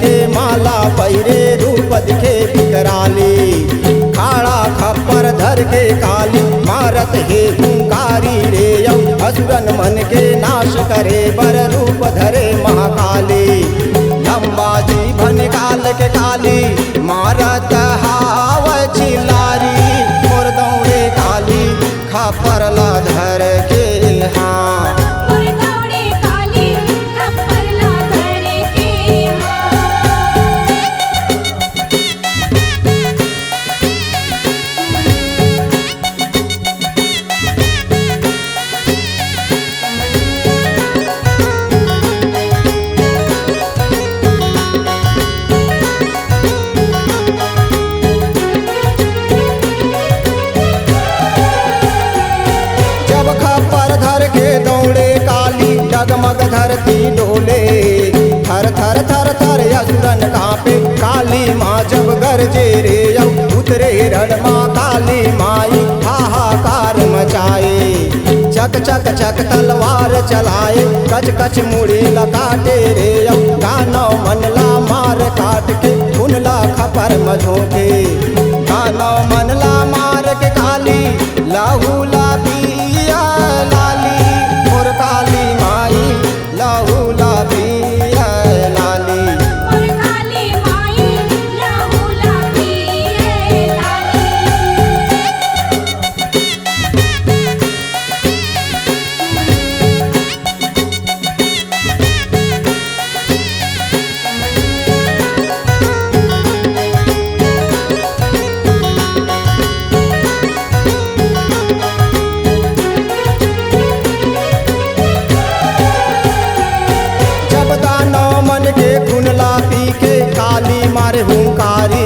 के माला पहिरे रूप दिखे विकराली। खाड़ा खप्पर धर के काली मारत हे हुंकारी रे असुरन मन के नाश करे बर रूप धरे महाकाली। लंबा जीवन काल के काली मारत हाव चिल्लारी मोर दौड़े काली खप्पर ला धर के हाँ। डगमग धरती डोले थर थर थर थर असुरन कांपे काली माँ जब गरजे रे उतरे रण माँ काली माई हाहाकार मचाए। चक चक चक तलवार चलाए कच कच मुड़ी लकाटे रे गानव मनला मार काट के उनला खपर मझोके। गानव मनला मार के काली लाहू ला पिया लाली मोर काली माई लाहू ला पिया लाली। मोर काली माई लाहू ला पिया लाली। काली मारे हुंकारी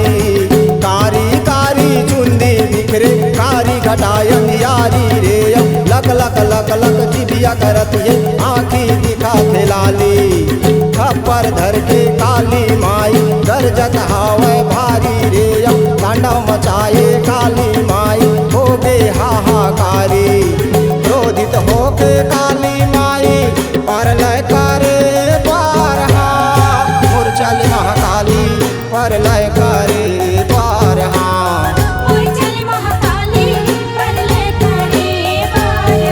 कारी कारी चुंदी बिखरे कारी घटायन यारी रे लक लक लक लक जिबिया करत ये आँखी दिखा लाली। खप्पर धर के काली माई गरजत हावे भारी रे तांडव मचाए काली माई हो गे हाहाकारी। क्रोधित होके काली माई पर लय करे बारहा मोर चल महाकाली पर लय करे बारहा। मोर चल महाकाली पर लय करे बारहा।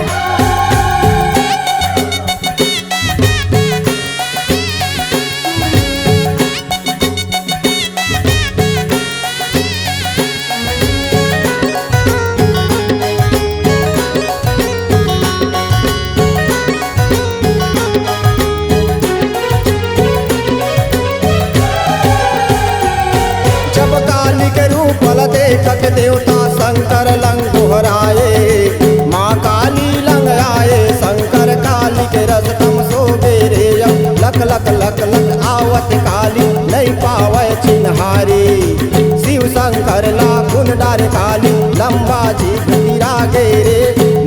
देखत देवता शंकर लंग दोहराए माँ काली लंग आए शंकर काली के रसतम सोबे रे लक लक लक लक आवत काली नहीं पावे चिन्हारी। शिव शंकर ला गुन डारे काली लंबा जी गिरागे रे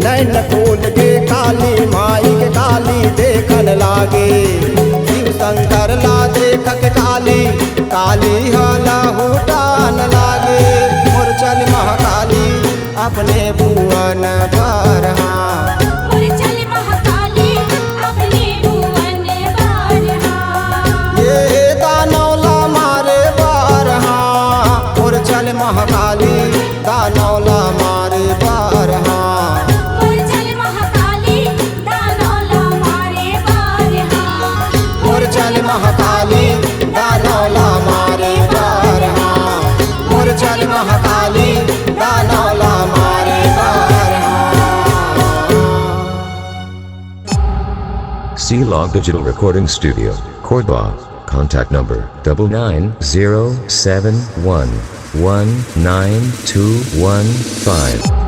नैन खोल के काली माई के काली देखन लागे। शिव शंकर ला देख के काली काली हाला हुटान लागे। चल महाकाली अपने भुवन बारहा। मोर चल महाकाली अपने भुवन बारहा। ये दानौला मारे बारहा मोर चल महाकाली दानौला मारे बारहा। मोर चल महाकाली दानौला मारे बारहा। मोर चल महाकाली दानौला मारे बारहा। मोर चल महाकाली दानौला मारे बारहा। C-Log Digital Recording Studio, Cordoba. Contact number 99071192115.